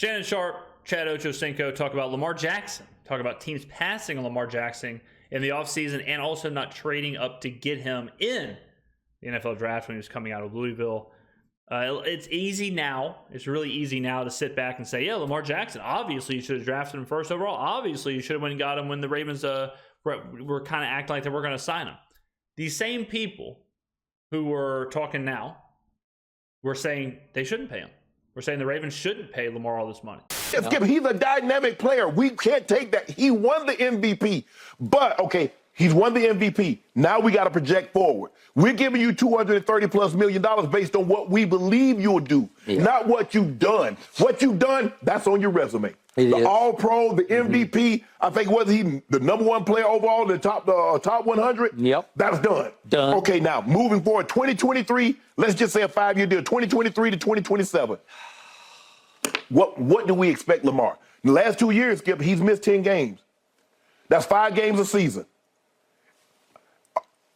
Shannon Sharpe, Chad Ochocinco talk about Lamar Jackson, talk about teams passing on Lamar Jackson in the offseason and also not trading up to get him in the NFL draft when he was coming out of Louisville. It's easy now. It's really easy now to sit back and say, yeah, Lamar Jackson, obviously you should have drafted him first overall. Obviously you should have went and got him when the Ravens were kind of acting like they were going to sign him. These same people who were talking now were saying they shouldn't pay him. We're saying the Ravens shouldn't pay Lamar all this money. Skip, he's a dynamic player. We can't take that. He won the MVP. But, okay, he's won the MVP. Now we got to project forward. We're giving you $230+ million based on what we believe you'll do, not what you've done. What you've done, that's on your resume. The All-Pro, the MVP, I think was he the #1 player overall in the top 100? Yep. That's done. Okay, now moving forward, 2023, let's just say a 5-year deal, 2023 to 2027. What do we expect Lamar? The last 2 years, Skip, he's missed 10 games. That's 5 games a season.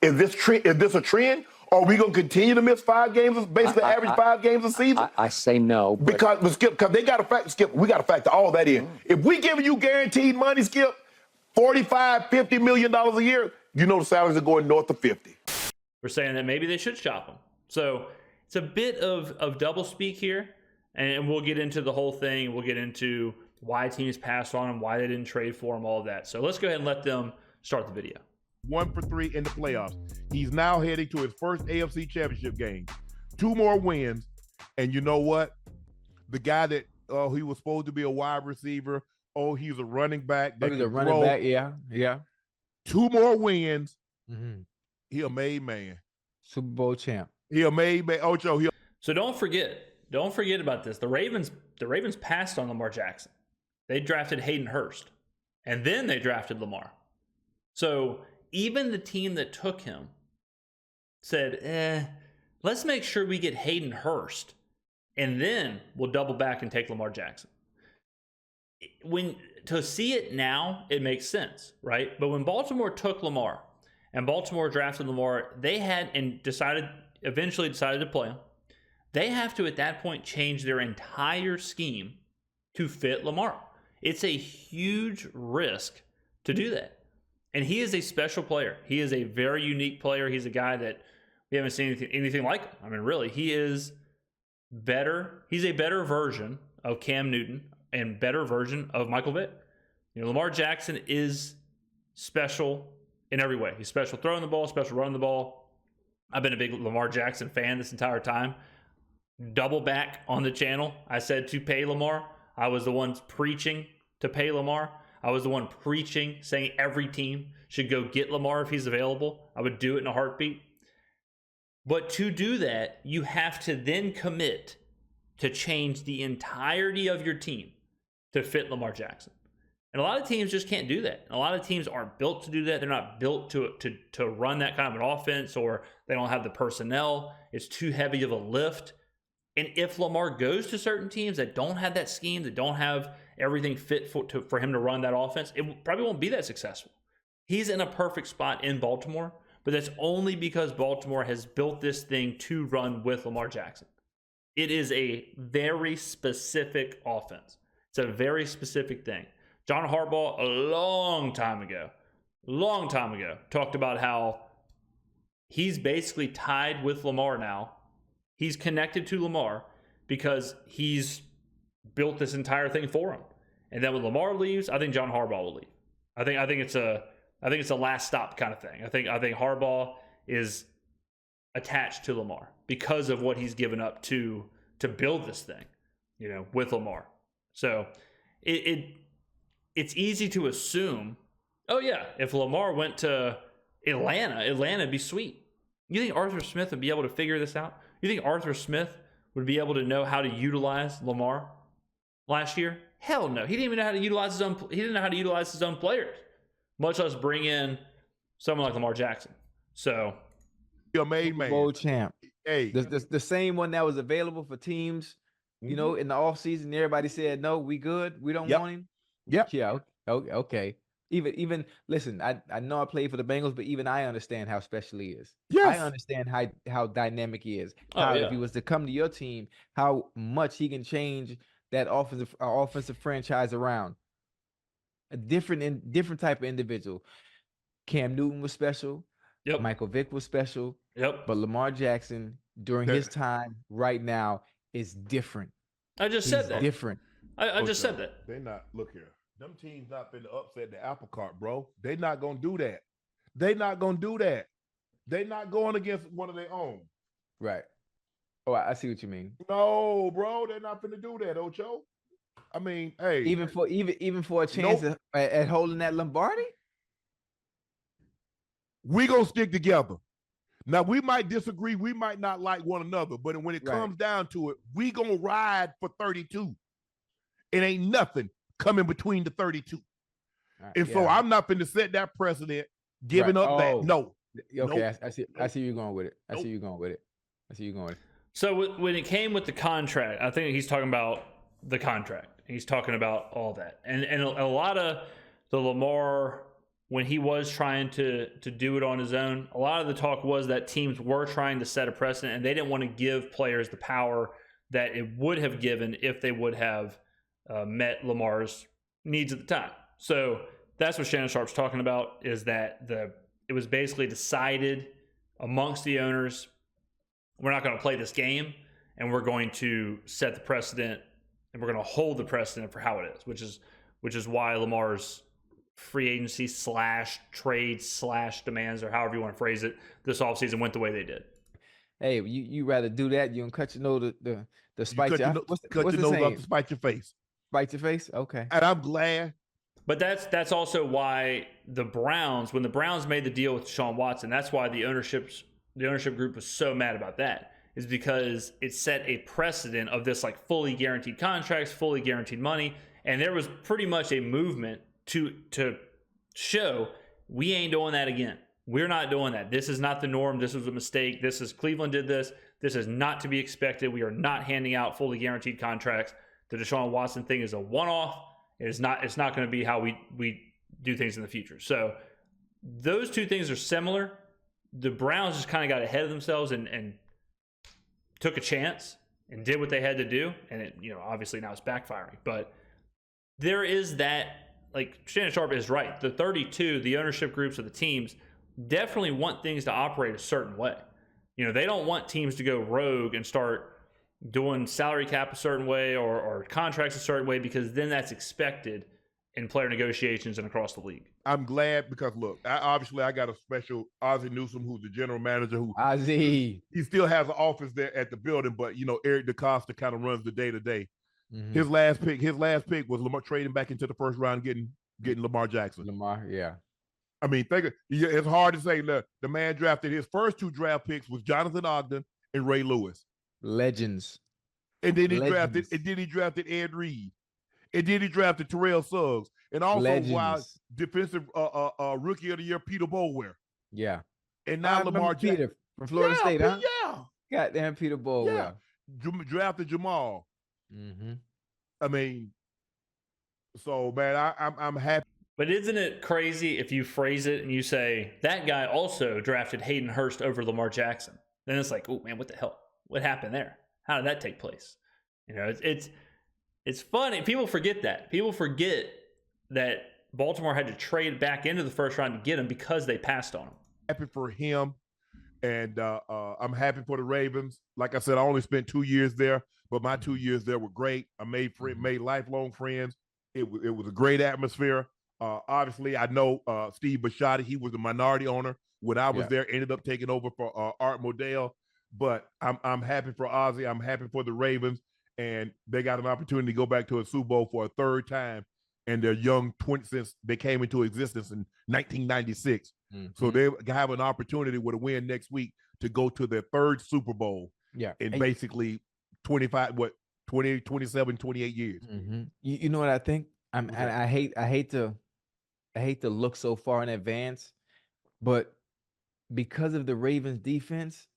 Is this a trend? Or are we going to continue to miss 5 games, basically average 5 games a season? I say no. Because they got to factor, Skip, we got to factor all that in. If we giving you guaranteed money, Skip, $45, $50 million a year, you know the salaries are going north of 50. We're saying that maybe they should shop him. So it's a bit of double speak here, and we'll get into the whole thing. We'll get into why teams passed on him, why they didn't trade for him, all of that. So let's go ahead and let them start the video. 1 for 3 in the playoffs. He's now heading to his first AFC Championship game. 2 more wins. And you know what? The guy that he was supposed to be a wide receiver, he's a running back. He's a running back, yeah. 2 more wins. He a made man. Super Bowl champ. He a made man. Ocho. So don't forget about this. The Ravens passed on Lamar Jackson. They drafted Hayden Hurst. And then they drafted Lamar. So even the team that took him said, let's make sure we get Hayden Hurst, and then we'll double back and take Lamar Jackson. To see it now, it makes sense, right? But when Baltimore took Lamar and Baltimore drafted Lamar, they had eventually decided to play him. They have to, at that point, change their entire scheme to fit Lamar. It's a huge risk to do that. And he is a special player. He is a very unique player. He's a guy that we haven't seen anything like him. I mean, really, he is better. He's a better version of Cam Newton and better version of Michael Vick. Lamar Jackson is special in every way. He's special throwing the ball, special running the ball. I've been a big Lamar Jackson fan this entire time. Double back on the channel. I said to pay Lamar. I was the one preaching to pay Lamar. I was the one preaching, saying every team should go get Lamar if he's available. I would do it in a heartbeat. But to do that, you have to then commit to change the entirety of your team to fit Lamar Jackson. And a lot of teams just can't do that. And a lot of teams aren't built to do that. They're not built to run that kind of an offense, or they don't have the personnel. It's too heavy of a lift. And if Lamar goes to certain teams that don't have that scheme, that don't have everything fit for him to run that offense, it probably won't be that successful. He's in a perfect spot in Baltimore, but that's only because Baltimore has built this thing to run with Lamar Jackson. It is a very specific offense. It's a very specific thing. John Harbaugh, a long time ago, talked about how he's basically tied with Lamar now. He's connected to Lamar because he's built this entire thing for him. And then when Lamar leaves, I think John Harbaugh will leave. I think it's a last stop kind of thing. I think Harbaugh is attached to Lamar because of what he's given up to build this thing, with Lamar. So it's easy to assume, if Lamar went to Atlana'd be sweet. You think Arthur Smith would be able to figure this out? You think Arthur Smith would be able to know how to utilize Lamar last year? Hell no. He didn't even know how to utilize his own players, much less bring in someone like Lamar Jackson. So, you're a made man. Bowl champ. Hey, the same one that was available for teams, in the offseason. Everybody said, no, we good. We don't want him. Yep. Yeah. Okay. Even listen, I know I played for the Bengals, but even I understand how special he is. Yes. I understand how dynamic he is. If he was to come to your team, how much he can change that offensive franchise around. A different type of individual. Cam Newton was special. Yep. Michael Vick was special. Yep. But Lamar Jackson during his time right now is different. I just said that. Different. I just said that. They not look here. Them teams not finna upset the apple cart, bro. They not gonna do that. They not gonna do that. They not going against one of their own. Right. Oh, I see what you mean. No, bro, they're not finna do that, Ocho. I mean, hey, Even for a chance at holding that Lombardi, we gonna stick together. Now we might disagree, we might not like one another, but when it comes down to it, we gonna ride for 32. It ain't nothing coming between the 32. And so I'm not finna set that precedent, giving up that. No. Okay, nope. I see you going with it. I see you going with it. So when it came with the contract, I think he's talking about the contract. He's talking about all that. And a lot of the Lamar, when he was trying to do it on his own, a lot of the talk was that teams were trying to set a precedent and they didn't want to give players the power that it would have given if they would have met Lamar's needs at the time. So that's what Shannon Sharpe's talking about, is that it was basically decided amongst the owners, we're not going to play this game, and we're going to set the precedent, and we're going to hold the precedent for how it is, which is why Lamar's free agency / trade / demands, or however you want to phrase it, this offseason went the way they did. Hey, you rather do that? You don't cut your nose the spite. Cut your nose off to spite your face. Spite your face? Okay. And I'm glad. But that's also why the Browns, when the Browns made the deal with Deshaun Watson, that's why the ownership group was so mad about that, is because it set a precedent of this like fully guaranteed contracts, fully guaranteed money, and there was pretty much a movement to show we ain't doing that again. We're not doing that. This is not the norm. This was a mistake. Cleveland did this. This is not to be expected. We are not handing out fully guaranteed contracts. The Deshaun Watson thing is a one-off. It's not going to be how we do things in the future. So those two things are similar. The Browns just kind of got ahead of themselves and took a chance and did what they had to do. And it, obviously now it's backfiring. But there is that, like Shannon Sharpe is right. The 32, the ownership groups of the teams definitely want things to operate a certain way. They don't want teams to go rogue and start doing salary cap a certain way or contracts a certain way, because then that's expected in player negotiations and across the league. I'm glad, because look, I got a special Ozzie Newsome, who's the general manager, Ozzie. He still has an office there at the building, but Eric DeCosta kind of runs the day-to-day. Mm-hmm. His last pick was Lamar, trading back into the first round, getting Lamar Jackson. Yeah. I mean, it's hard to say. The man drafted, his first 2 draft picks was Jonathan Ogden and Ray Lewis. Legends. And then he drafted Ed Reed. And then he drafted Terrell Suggs. And also defensive rookie of the year, Peter Boulware. Yeah. And now Lamar Jackson from Florida State, huh? Yeah. Goddamn Peter Boulware. Yeah. Drafted Jamal. Mm-hmm. I mean, so man, I'm happy. But isn't it crazy if you phrase it and you say, that guy also drafted Hayden Hurst over Lamar Jackson? Then it's like, oh man, what the hell? What happened there? How did that take place? It's funny. People forget that. People forget that Baltimore had to trade back into the first round to get him because they passed on him. Happy for him, and I'm happy for the Ravens. Like I said, I only spent 2 years there, but my 2 years there were great. I made lifelong friends. It was a great atmosphere. Obviously, I know Steve Bisciotti. He was a minority owner when I was there. Ended up taking over for Art Modell. But I'm happy for Ozzie. I'm happy for the Ravens, and they got an opportunity to go back to a Super Bowl for a third time. And they're young since they came into existence in 1996. Mm-hmm. So they have an opportunity with a win next week to go to their third Super Bowl. Yeah, in basically 27, 28 years. Mm-hmm. You know what I think? I hate to look so far in advance, but because of the Ravens defense,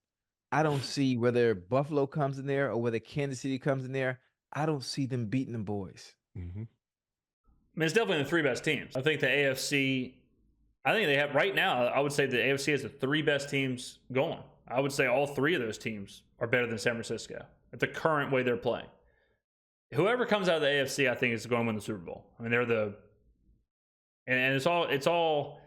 I don't see whether Buffalo comes in there or whether Kansas City comes in there. I don't see them beating them boys. Mm-hmm. I mean, it's definitely the 3 best teams. I think the AFC, they have right now, I would say the AFC has the 3 best teams going. I would say all 3 of those teams are better than San Francisco at the current way they're playing. whoever comes out of the AFC, I think is going to win the Super Bowl. I mean, and it's all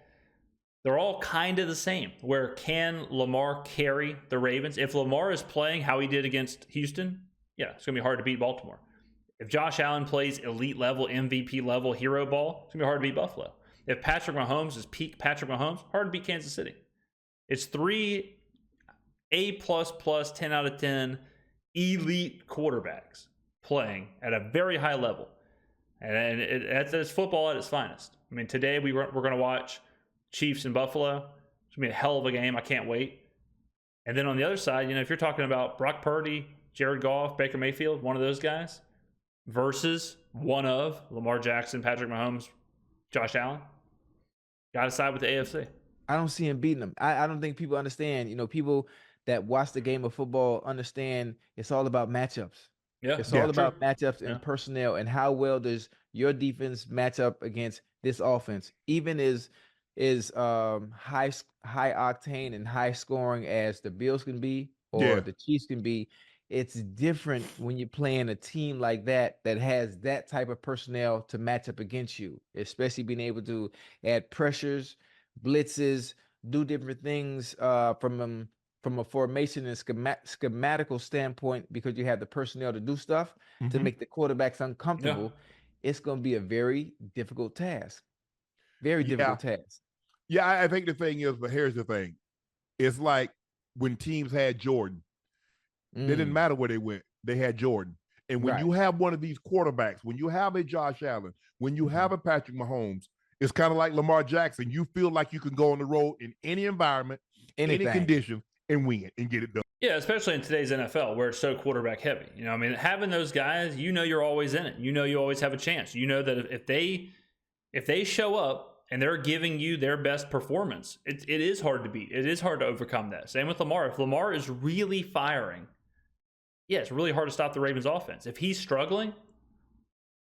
they're all kind of the same. Where can Lamar carry the Ravens? If Lamar is playing how he did against Houston, yeah, it's going to be hard to beat Baltimore. If Josh Allen plays elite level, MVP level hero ball, it's going to be hard to beat Buffalo. If Patrick Mahomes is peak Patrick Mahomes, hard to beat Kansas City. It's 3 A++, 10 out of 10 elite quarterbacks playing at a very high level. And that's football at its finest. I mean, today we're going to watch Chiefs and Buffalo. It's going to be a hell of a game. I can't wait. And then on the other side, if you're talking about Brock Purdy, Jared Goff, Baker Mayfield, one of those guys, versus one of Lamar Jackson, Patrick Mahomes, Josh Allen, got to side with the AFC. I don't see him beating them. I don't think people understand. People that watch the game of football understand it's all about matchups. Yeah, it's all about true. matchups and personnel and how well does your defense match up against this offense. Even as high octane and high scoring as the Bills can be or the Chiefs can be, it's different when you're playing a team like that has that type of personnel to match up against you, especially being able to add pressures, blitzes, do different things from a formation and schematical standpoint, because you have the personnel to do stuff to make the quarterbacks uncomfortable. It's going to be a very difficult task. Very difficult task. Yeah, I think the thing is, but here's the thing. It's like when teams had Jordan. It didn't matter where they went. They had Jordan. And when you have one of these quarterbacks, when you have a Josh Allen, when you have a Patrick Mahomes, it's kind of like Lamar Jackson. You feel like you can go on the road in any environment, any condition, and win and get it done. Yeah, especially in today's NFL where it's so quarterback heavy. Having those guys, you're always in it. You always have a chance. You know that if they show up and they're giving you their best performance, it is hard to beat. It is hard to overcome that. Same with Lamar. If Lamar is really firing, it's really hard to stop the Ravens offense. If he's struggling,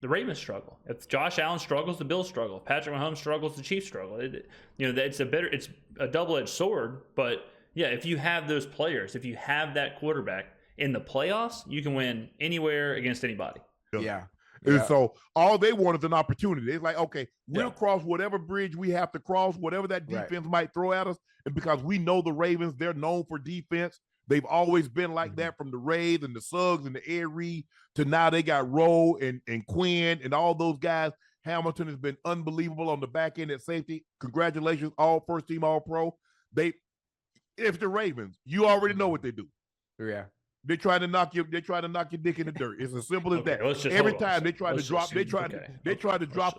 the Ravens struggle. If Josh Allen struggles, the Bills struggle. If Patrick Mahomes struggles, the Chiefs struggle. It's a double-edged sword, but yeah, if you have those players, if you have that quarterback in the playoffs, you can win anywhere against anybody. Yeah. And so all they want is an opportunity. It's like, okay, we'll cross whatever bridge we have to cross, whatever that defense might throw at us. And because we know the Ravens, they're known for defense. They've always been like that, from the Rays and the Suggs and the Ed Reed to now they got Rowe and Quinn and all those guys. Hamilton has been unbelievable on the back end at safety. Congratulations, all first team, all pro. If the Ravens, you already know what they do. Yeah. They try to knock your dick in the dirt. It's as simple as that. Every time they try to drop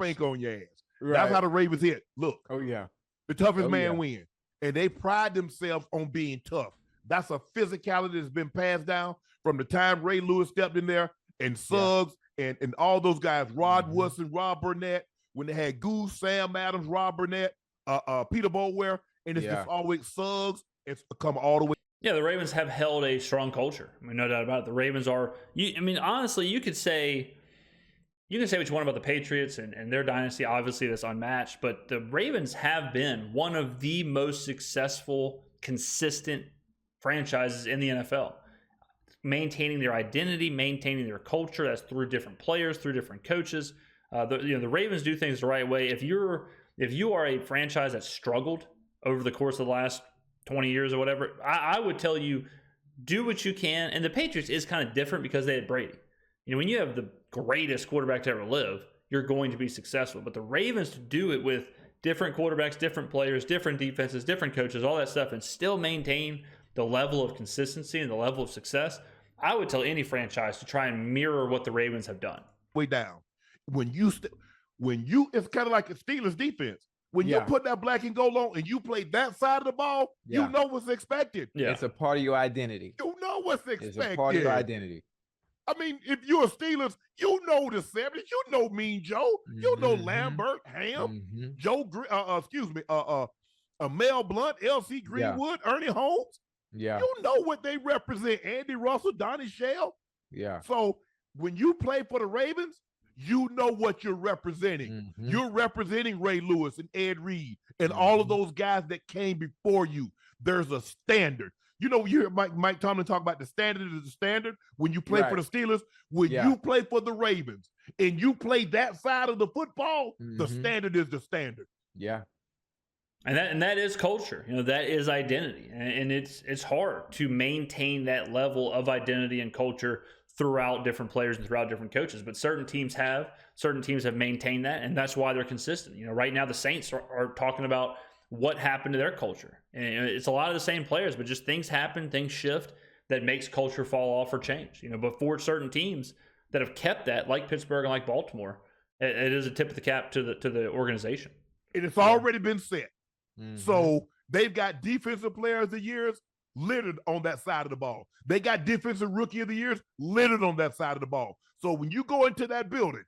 ink on your ass. Right. That's how the Ravens hit. Look. Oh yeah. The toughest man wins. And they pride themselves on being tough. That's a physicality that's been passed down from the time Ray Lewis stepped in there, and Suggs and all those guys, Rod Woodson, Rob Burnett, when they had Goose, Sam Adams, Rob Burnett, Peter Boulware, and it's just always Suggs. It's come all the way. Yeah, the Ravens have held a strong culture. I mean, no doubt about it. The Ravens are. Honestly, you could say what you want about the Patriots and their dynasty. Obviously, that's unmatched. But the Ravens have been one of the most successful, consistent franchises in the NFL, maintaining their identity, maintaining their culture. That's through different players, through different coaches. The Ravens do things the right way. If you are a franchise that struggled over the course of the last 20 years or whatever, I would tell you, do what you can. And the Patriots is kind of different because they had Brady. When you have the greatest quarterback to ever live, you're going to be successful. But the Ravens do it with different quarterbacks, different players, different defenses, different coaches, all that stuff, and still maintain the level of consistency and the level of success. I would tell any franchise to try and mirror what the Ravens have done. Way down. It's kind of like a Steelers defense. When you put that black and gold on and you play that side of the ball, you know what's expected. Yeah. It's a part of your identity. You know what's expected. It's a part of your identity. I mean, if you're a Steelers, you know the 70s. You know Mean Joe. You know Lambert, Ham, Joe, Mel Blunt, L.C. Greenwood, Ernie Holmes. Yeah. You know what they represent. Andy Russell, Donnie Shell. Yeah. So when you play for the Ravens, you know what you're representing. You're representing Ray Lewis and Ed Reed and all of those guys that came before you. There's a standard. You know, you hear Mike Tomlin talk about the standard is the standard. When you play for the Steelers, when you play for the Ravens, and you play that side of the football, the standard is the standard. Yeah. And that is culture. You know, that is identity. And it's hard to maintain that level of identity and culture throughout different players and throughout different coaches. But certain teams have maintained that, and that's why they're consistent. You know, right now the Saints are talking about what happened to their culture. And it's a lot of the same players, but just things happen, things shift that makes culture fall off or change. You know, but for certain teams that have kept that, like Pittsburgh and like Baltimore, it is a tip of the cap to the organization. And it's already been set. So they've got defensive players of the years littered on that side of the ball. They got defensive rookie of the years littered on that side of the ball. So when you go into that building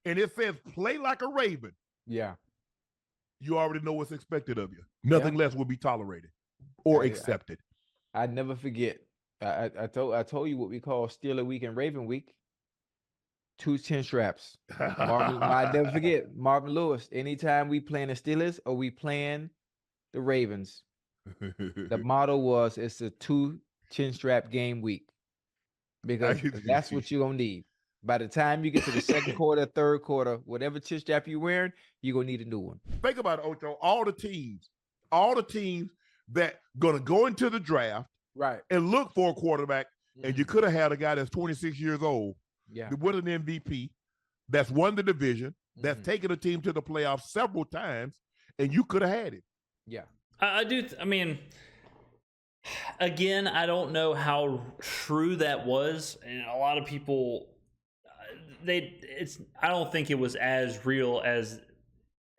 and it says play like a Raven, you already know what's expected of you. Nothing less will be tolerated or accepted. I never forget. I told you what we call Steeler Week and Raven Week. 2 chin straps. I never forget Marvin Lewis. Anytime we playing the Steelers or we playing the Ravens, the motto was it's a 2 chin strap game week, because that's what you're gonna need. By the time you get to the second quarter, third quarter, whatever chin strap you're wearing, you're gonna need a new one. Think about it, Ocho. All the teams that gonna go into the draft and look for a quarterback, and you could have had a guy that's 26 years old with an MVP, that's won the division, that's taken a team to the playoffs several times, and you could have had it. Yeah. I mean, again, I don't know how true that was, and a lot of people, I don't think it was as real as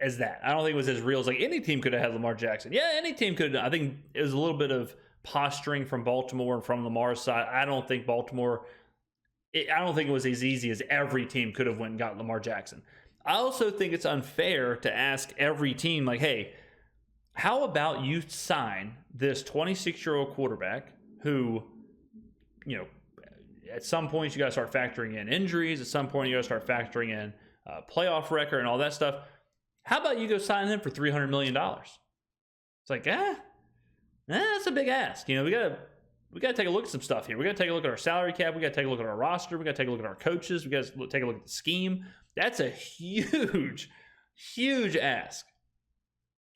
that. I don't think it was as real as like any team could have had Lamar Jackson. Yeah, any team could. I think it was a little bit of posturing from Baltimore and from Lamar's side. I don't think it was as easy as every team could have went and got Lamar Jackson. I also think it's unfair to ask every team, like, hey, how about you sign this 26-year-old quarterback who, you know, at some point you got to start factoring in injuries. At some point you got to start factoring in playoff record and all that stuff. How about you go sign him for $300 million? It's like, that's a big ask. You know, we got to take a look at some stuff here. We got to take a look at our salary cap. We got to take a look at our roster. We got to take a look at our coaches. We got to take a look at the scheme. That's a huge, huge ask.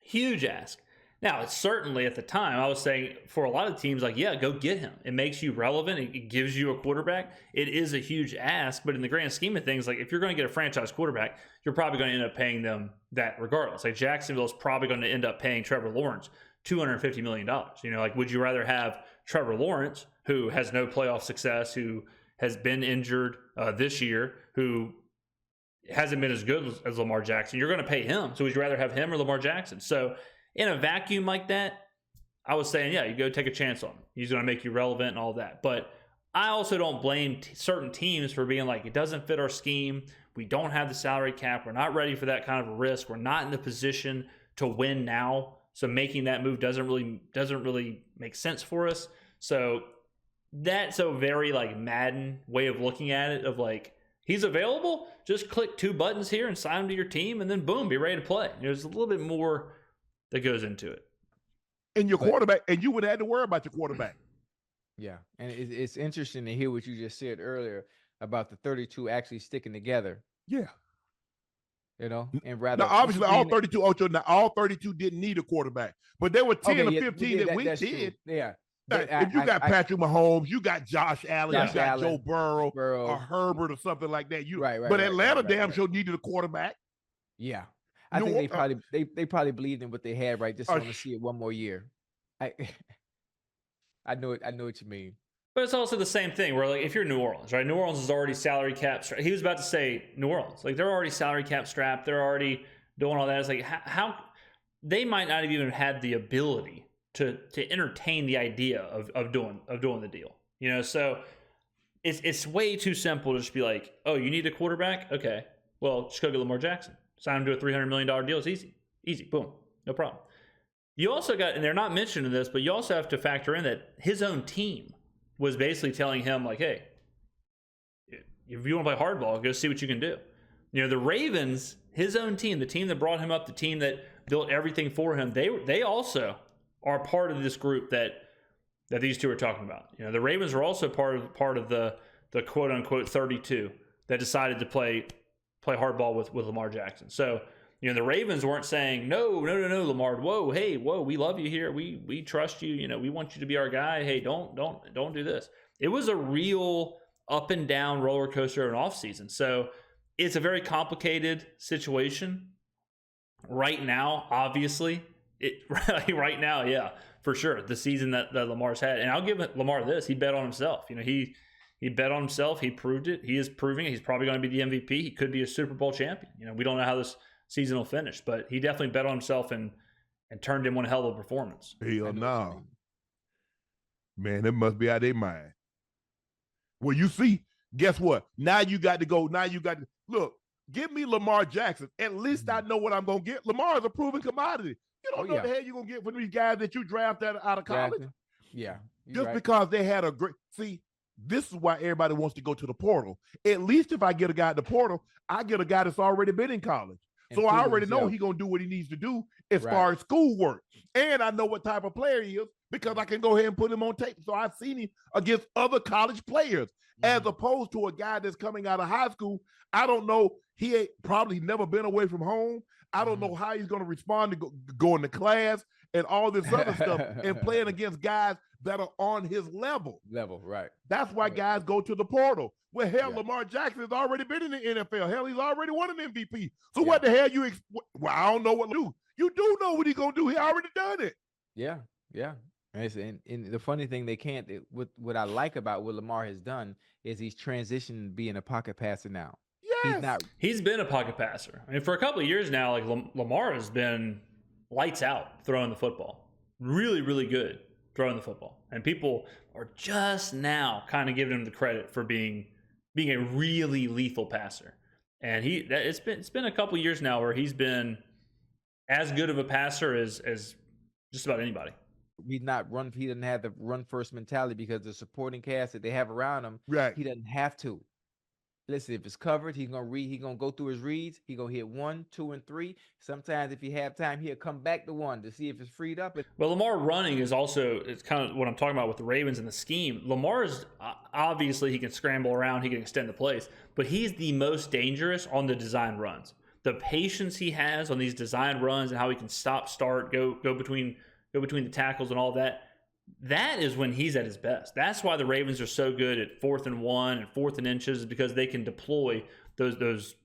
Huge ask. Now, it's certainly at the time, I was saying for a lot of teams, like, yeah, go get him. It makes you relevant. It gives you a quarterback. It is a huge ask, but in the grand scheme of things, like if you're going to get a franchise quarterback, you're probably going to end up paying them that regardless. Like Jacksonville is probably going to end up paying Trevor Lawrence $250 million. You know, like, would you rather have Trevor Lawrence, who has no playoff success, who has been injured this year, who hasn't been as good as Lamar Jackson? You're going to pay him. So would you rather have him or Lamar Jackson? So in a vacuum like that, I was saying, yeah, you go take a chance on him. He's going to make you relevant and all that. But I also don't blame certain teams for being like, it doesn't fit our scheme. We don't have the salary cap. We're not ready for that kind of a risk. We're not in the position to win now. So making that move doesn't really make sense for us. So that's a very like Madden way of looking at it, of like, he's available, just click 2 buttons here and sign him to your team, and then boom, be ready to play. There's a little bit more that goes into it. And your quarterback, and you would have to worry about your quarterback. Yeah, and it's interesting to hear what you just said earlier about the 32 actually sticking together. Yeah. You know, and rather. Now, obviously, all 32, Ocho, all 32 didn't need a quarterback, but there were 10 or 15 that we did. True. Yeah. If you got Patrick Mahomes, you got Josh Allen, you got Joe Burrow, or Herbert or something like that. But Atlanta damn sure needed a quarterback. Yeah. I think they probably believed in what they had, right? Just want to see it one more year. I know what you mean. But it's also the same thing where, like, if you're New Orleans, right? New Orleans is already salary cap strapped. He was about to say New Orleans. Like, they're already salary cap strapped. They're already doing all that. It's like, how they might not have even had the ability to entertain the idea of doing the deal. You know, so it's way too simple to just be like, oh, you need a quarterback? Okay, well, just go get Lamar Jackson. Sign him to a $300 million deal. It's easy, boom, no problem. You also got, and they're not mentioning this, but you also have to factor in that his own team was basically telling him, like, hey, if you want to play hardball, go see what you can do. You know, the Ravens, his own team, the team that brought him up, the team that built everything for him, they also are part of this group that that these two are talking about. You know, the Ravens were also part of the quote unquote 32 that decided to play hardball with Lamar Jackson. So, you know, the Ravens weren't saying, no, Lamar, whoa, we love you here. We trust you. You know, we want you to be our guy. Hey, don't do this. It was a real up and down roller coaster in offseason. So it's a very complicated situation right now, obviously. Right now, yeah, for sure. The season that Lamar's had. And I'll give Lamar this. He bet on himself. You know, he bet on himself. He proved it. He is proving it. He's probably going to be the MVP. He could be a Super Bowl champion. You know, we don't know how this season will finish, but he definitely bet on himself and turned in one hell of a performance. Hell no. Man, it must be out of their mind. Well, you see, guess what? Now you got to go. Look, give me Lamar Jackson. At least I know what I'm going to get. Lamar is a proven commodity. You don't know what the hell you're going to get from these guys that you draft out of college. Yeah. Just because they had a great – see, this is why everybody wants to go to the portal. At least if I get a guy at the portal, I get a guy that's already been in college. So I already know he's going to do what he needs to do as far as schoolwork. And I know what type of player he is because I can go ahead and put him on tape. So I've seen him against other college players as opposed to a guy that's coming out of high school. I don't know. He ain't probably never been away from home. I don't know how he's going to respond to going to class and all this other stuff and playing against guys that are on his level. Right. That's why guys go to the portal. Well, hell, Lamar Jackson has already been in the NFL. Hell, he's already won an MVP. So what the hell well, I don't know what to do. You do know what he's going to do. He already done it. Yeah. And the funny thing what I like about what Lamar has done is he's transitioned to being a pocket passer now. Yes. He's been a pocket passer. I mean, for a couple of years now, like Lamar has been lights out throwing the football. Really, really good throwing the football. And people are just now kind of giving him the credit for being a really lethal passer. And it's been a couple of years now where he's been as good of a passer as just about anybody. He doesn't have the run first mentality because the supporting cast that they have around him, he doesn't have to. Listen, if it's covered, he's gonna go through his reads. He's gonna hit 1, 2, and 3. Sometimes if he have time, he'll come back to 1 to see if it's freed up. Well, Lamar running is also, it's kind of what I'm talking about with the Ravens and the scheme. Lamar's obviously he can scramble around, he can extend the plays, but he's the most dangerous on the design runs. The patience he has on these design runs and how he can stop, start, go between the tackles and all that. That is when he's at his best. That's why the Ravens are so good at 4th and 1 and 4th and inches, because they can deploy those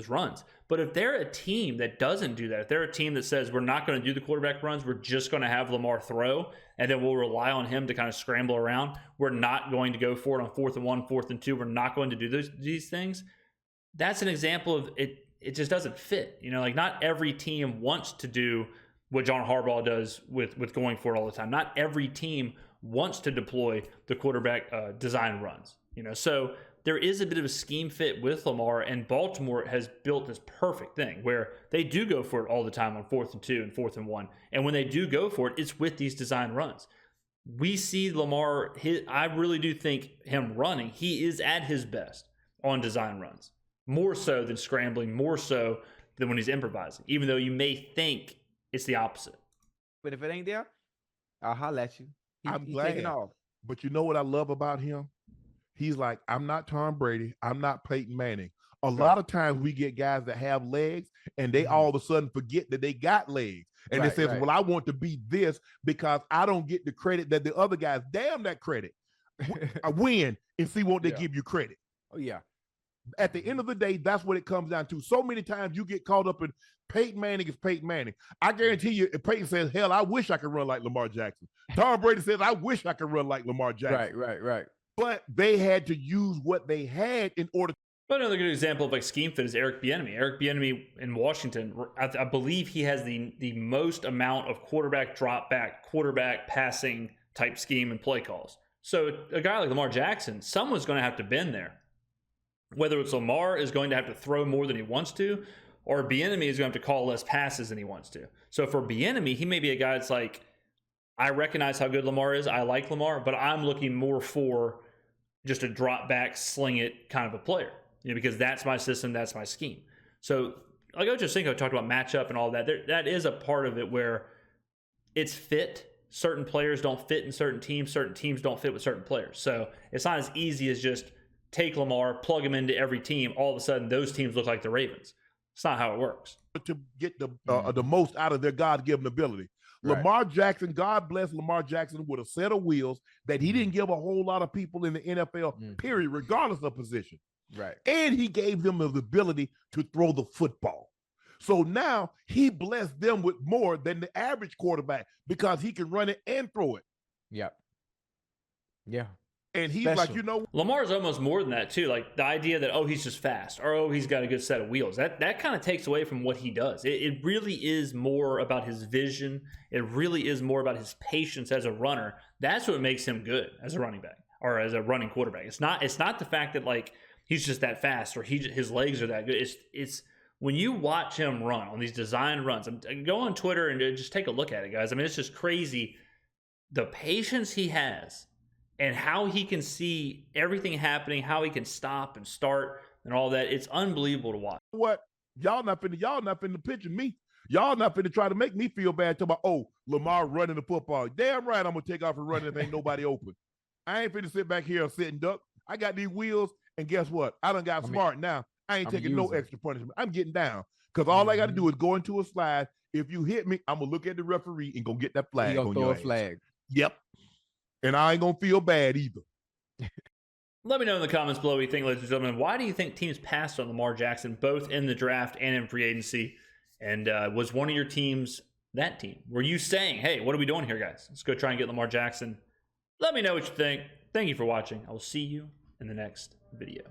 runs. But if they're a team that doesn't do that, if they're a team that says we're not going to do the quarterback runs, we're just going to have Lamar throw, and then we'll rely on him to kind of scramble around. We're not going to go for it on 4th and 1, 4th and 2. We're not going to do these things. That's an example of it. It just doesn't fit. You know, like not every team wants to do what John Harbaugh does with going for it all the time. Not every team wants to deploy the quarterback design runs. You know, so there is a bit of a scheme fit with Lamar, and Baltimore has built this perfect thing where they do go for it all the time on 4th and 2 and 4th and 1. And when they do go for it, it's with these design runs. We see Lamar, I really do think him running, he is at his best on design runs. More so than scrambling, more so than when he's improvising, even though you may think it's the opposite. But if it ain't there, I'll holler at you. I'm glad. Taking off. But you know what I love about him? He's like, I'm not Tom Brady. I'm not Peyton Manning. A lot of times we get guys that have legs and they all of a sudden forget that they got legs. And they say, well, I want to be this because I don't get the credit that the other guys. Damn that credit. I win and see what they give you credit. Oh, yeah. At the end of the day, that's what it comes down to. So many times you get caught up in Peyton Manning is Peyton Manning. I guarantee you, if Peyton says, hell, I wish I could run like Lamar Jackson. Tom Brady says, I wish I could run like Lamar Jackson. Right. But they had to use what they had in order. But another good example of like scheme fit is Eric Bieniemy. Eric Bieniemy in Washington, I believe he has the most amount of quarterback drop back, quarterback passing type scheme and play calls. So a guy like Lamar Jackson, someone's going to have to bend there. Whether it's Lamar is going to have to throw more than he wants to, or Bieniemy is going to have to call less passes than he wants to. So for Bieniemy, he may be a guy that's like, I recognize how good Lamar is. I like Lamar, but I'm looking more for just a drop back, sling it kind of a player, because that's my system, that's my scheme. So like Ochocinco talked about matchup and all that. That is a part of it where it's fit certain players don't fit in certain teams don't fit with certain players. So it's not as easy as just take Lamar, plug him into every team. All of a sudden, those teams look like the Ravens. It's not how it works. To get the most out of their God-given ability. Right. Lamar Jackson, God bless Lamar Jackson with a set of wheels that he didn't give a whole lot of people in the NFL, period, regardless of position. Right. And he gave them the ability to throw the football. So now he blessed them with more than the average quarterback because he can run it and throw it. Yep. Yeah. And he's Special. like, you know, Lamar's almost more than that too. Like the idea that, oh, he's just fast, or oh, he's got a good set of wheels. That kind of takes away from what he does. It really is more about his vision. It really is more about his patience as a runner. That's what makes him good as a running back or as a running quarterback. It's not the fact that like he's just that fast or his legs are that good. It's when you watch him run on these design runs. Go on Twitter and just take a look at it, guys. I mean, it's just crazy the patience he has. And how he can see everything happening, how he can stop and start and all that. It's unbelievable to watch. What? Y'all not finna picture me. Y'all not finna try to make me feel bad to about, oh, Lamar running the football. Damn right I'm gonna take off and run if ain't nobody open. I ain't finna sit back here and sit and duck. I got these wheels, and guess what? I done got smart now. I ain't taking no extra punishment. I'm getting down. Because all I gotta do is go into a slide. If you hit me, I'm gonna look at the referee and go get that flag. He gonna throw a flag. Yep. And I ain't gonna feel bad either. Let me know in the comments below what you think, ladies and gentlemen. Why do you think teams passed on Lamar Jackson, both in the draft and in free agency? And was one of your teams that team? Were you saying, hey, what are we doing here, guys? Let's go try and get Lamar Jackson. Let me know what you think. Thank you for watching. I will see you in the next video.